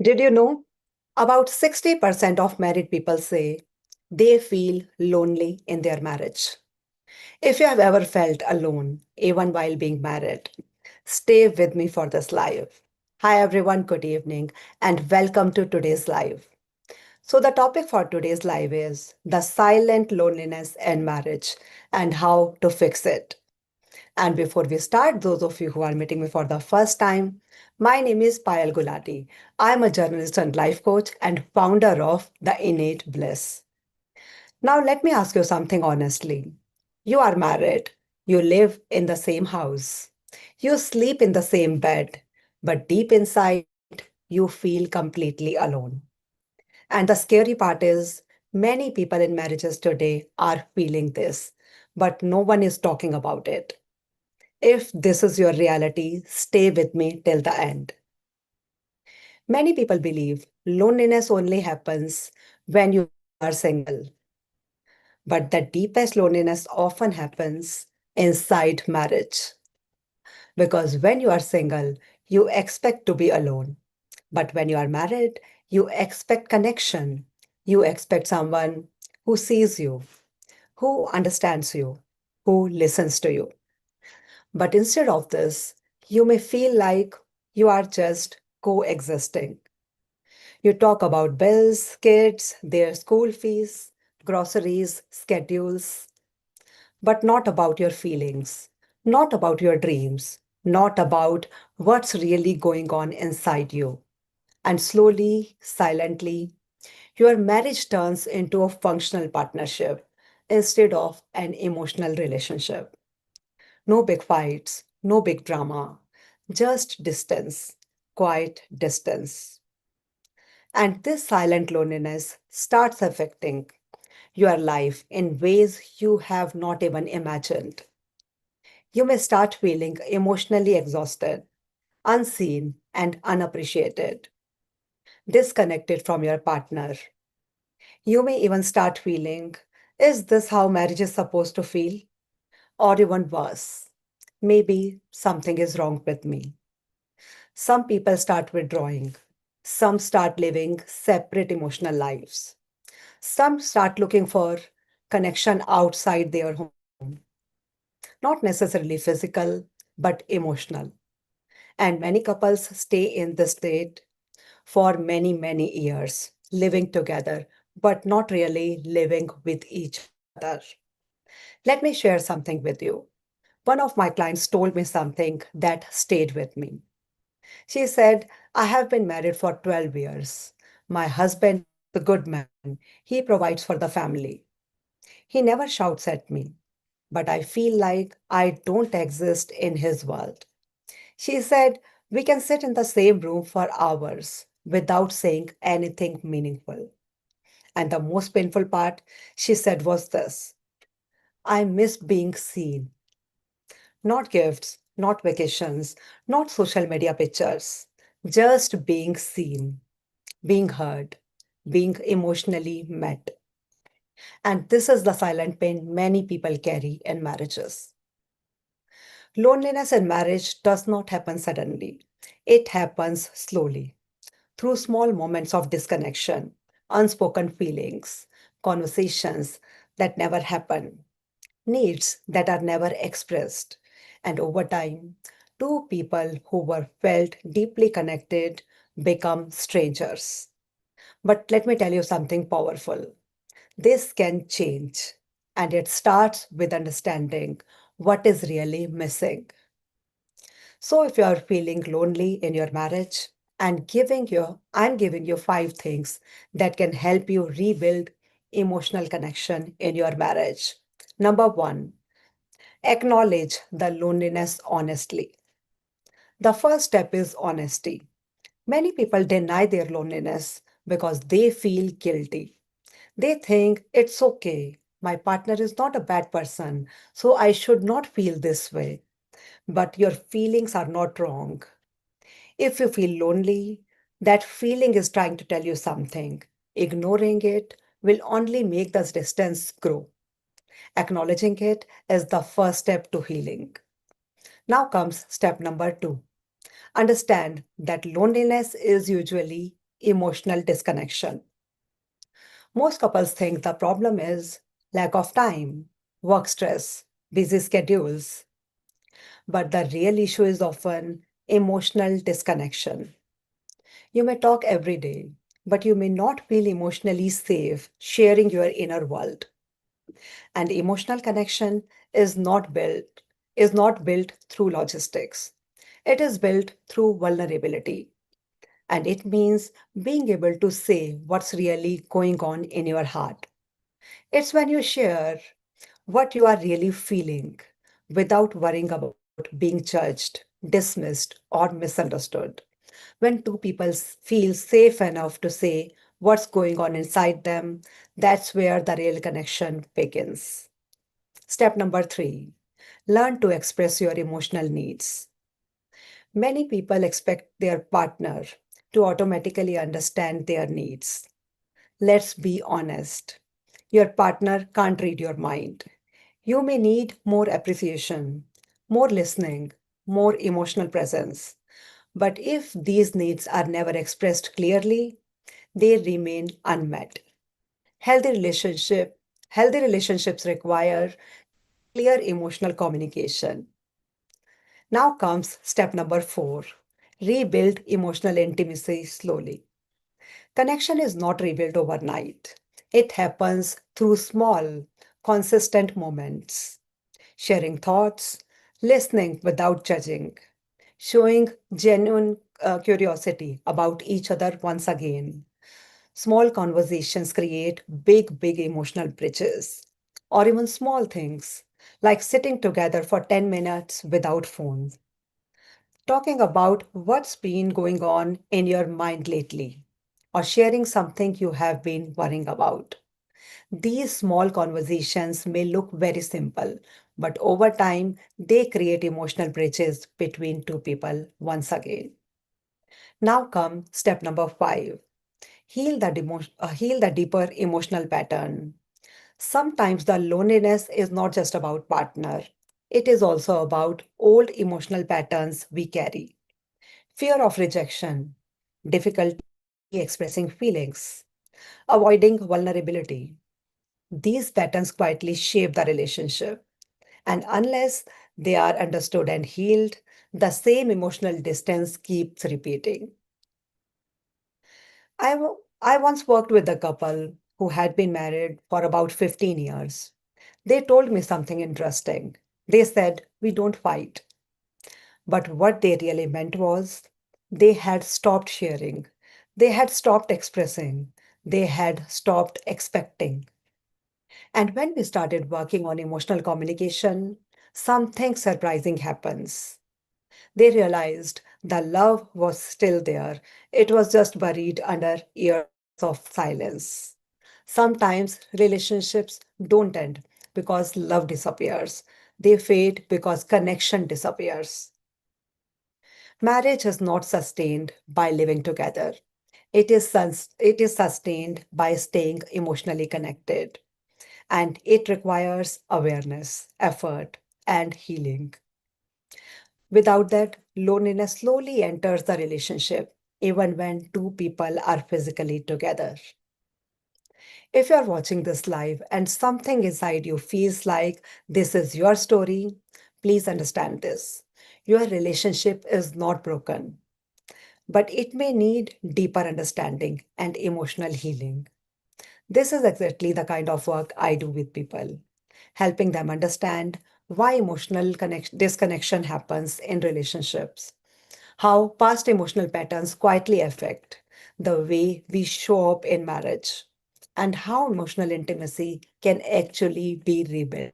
Did you know? About 60% of married people say they feel lonely in their marriage. If you have ever felt alone, even while being married, stay with me for this live. Hi, everyone. Good evening, and welcome to today's live. So, the topic for today's live is the silent loneliness in marriage and how to fix it. And before we start, those of you who are meeting me for the first time, my name is Payal Gulati. I'm a journalist and life coach and founder of The Innate Bliss. Now, let me ask you something honestly. You are married, you live in the same house, you sleep in the same bed, but deep inside, you feel completely alone. And the scary part is, many people in marriages today are feeling this, but no one is talking about it. If this is your reality, stay with me till the end. Many people believe loneliness only happens when you are single, but the deepest loneliness often happens inside marriage. Because when you are single, you expect to be alone. But when you are married, you expect connection. You expect someone who sees you, who understands you, who listens to you. But instead of this, you may feel like you are just coexisting. You talk about bills, kids, their school fees, groceries, schedules, but not about your feelings, not about your dreams, not about what's really going on inside you. And slowly, silently, your marriage turns into a functional partnership instead of an emotional relationship. No big fights, no big drama, just distance, quiet distance. And this silent loneliness starts affecting your life in ways you have not even imagined. You may start feeling emotionally exhausted, unseen, and unappreciated, disconnected from your partner. You may even start feeling, is this how marriage is supposed to feel? Or even worse, maybe something is wrong with me. Some people start withdrawing. Some start living separate emotional lives. Some start looking for connection outside their home, not necessarily physical, but emotional. And many couples stay in this state for many, many years, living together, but not really living with each other. Let me share something with you. One of my clients told me something that stayed with me. She said, I have been married for 12 years. My husband is a good man. He provides for the family. He never shouts at me, but I feel like I don't exist in his world. She said, we can sit in the same room for hours without saying anything meaningful. And the most painful part, she said, was this: I miss being seen. Not gifts, not vacations, not social media pictures, just being seen, being heard, being emotionally met. And this is the silent pain many people carry in marriages. Loneliness in marriage does not happen suddenly, it happens slowly through small moments of disconnection, unspoken feelings, conversations that never happen, needs that are never expressed. And over time, two people who were felt deeply connected become strangers. But let me tell you something powerful. This can change, and it starts with understanding what is really missing. So if you are feeling lonely in your marriage, I'm giving you 5 things that can help you rebuild emotional connection in your marriage. Number 1, acknowledge the loneliness honestly. The first step is honesty. Many people deny their loneliness because they feel guilty. They think it's okay. My partner is not a bad person, so I should not feel this way. But your feelings are not wrong. If you feel lonely, that feeling is trying to tell you something. Ignoring it will only make the distance grow. Acknowledging it is the first step to healing. Now comes step number 2. Understand that loneliness is usually emotional disconnection. Most couples think the problem is lack of time, work stress, busy schedules, but the real issue is often emotional disconnection. You may talk every day, but you may not feel emotionally safe sharing your inner world. And emotional connection is not built is not built through logistics. It is built through vulnerability. And it means being able to say what's really going on in your heart. It's when you share what you are really feeling without worrying about being judged, dismissed, or misunderstood. When two people feel safe enough to say what's going on inside them, that's where the real connection begins. Step number three, learn to express your emotional needs. Many people expect their partner to automatically understand their needs. Let's be honest. Your partner can't read your mind. You may need more appreciation, more listening, more emotional presence. But if these needs are never expressed clearly, they remain unmet. Healthy relationship, Healthy relationships require clear emotional communication. Now comes step number 4. Rebuild emotional intimacy slowly. Connection is not rebuilt overnight. It happens through small, consistent moments. Sharing thoughts, listening without judging, showing genuine curiosity about each other once again. Small conversations create big emotional bridges, or even small things like sitting together for 10 minutes without phones, talking about what's been going on in your mind lately, or sharing something you have been worrying about. These small conversations may look very simple, but over time, they create emotional bridges between two people once again. Now come step number 5. Heal the deeper emotional pattern. Sometimes the loneliness is not just about partner. It is also about old emotional patterns we carry. Fear of rejection, difficulty expressing feelings, avoiding vulnerability. These patterns quietly shape the relationship. And unless they are understood and healed, the same emotional distance keeps repeating. I once worked with a couple who had been married for about 15 years. They told me something interesting. They said, "We don't fight." But what they really meant was they had stopped sharing, they had stopped expressing, they had stopped expecting. And when we started working on emotional communication, something surprising happens. They realized the love was still there. It was just buried under years of silence. Sometimes relationships don't end because love disappears. They fade because connection disappears. Marriage is not sustained by living together. It is sustained by staying emotionally connected. And it requires awareness, effort, and healing. Without that, loneliness slowly enters the relationship, even when two people are physically together. If you're watching this live and something inside you feels like this is your story, please understand this. Your relationship is not broken, but it may need deeper understanding and emotional healing. This is exactly the kind of work I do with people, helping them understand why disconnection happens in relationships, how past emotional patterns quietly affect the way we show up in marriage, and how emotional intimacy can actually be rebuilt.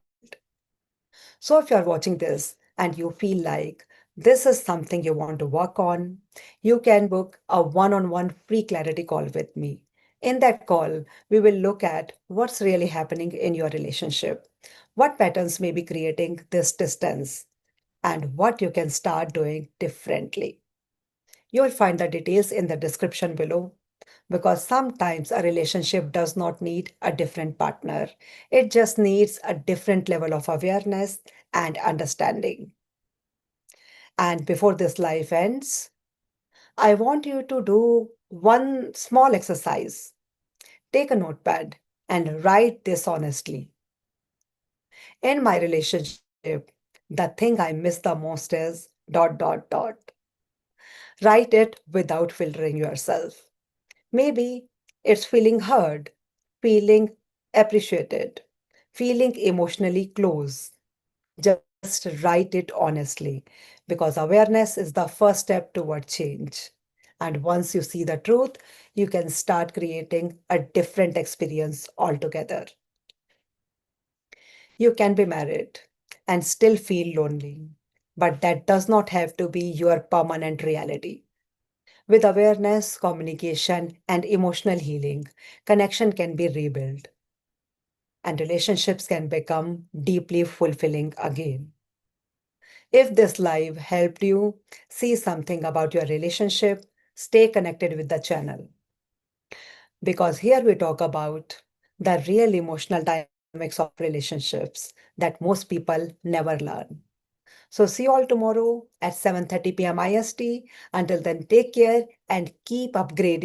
So, if you're watching this and you feel like this is something you want to work on, you can book a one on one free clarity call with me. In that call, we will look at what's really happening in your relationship, what patterns may be creating this distance, and what you can start doing differently. You will find the details in the description below because sometimes a relationship does not need a different partner. It just needs a different level of awareness and understanding. And before this life ends, I want you to do One small exercise: take a notepad and write this honestly. In my relationship, the thing I miss the most is dot dot dot. Write it without filtering yourself. Maybe it's feeling heard, feeling appreciated, feeling emotionally close. Just write it honestly because awareness is the first step toward change. And once you see the truth, you can start creating a different experience altogether. You can be married and still feel lonely, but that does not have to be your permanent reality. With awareness, communication, and emotional healing, connection can be rebuilt and relationships can become deeply fulfilling again. If this live helped you see something about your relationship, stay connected with the channel because here we talk about the real emotional dynamics of relationships that most people never learn. So see you all tomorrow at 7:30 p.m. IST. Until then, take care and keep upgrading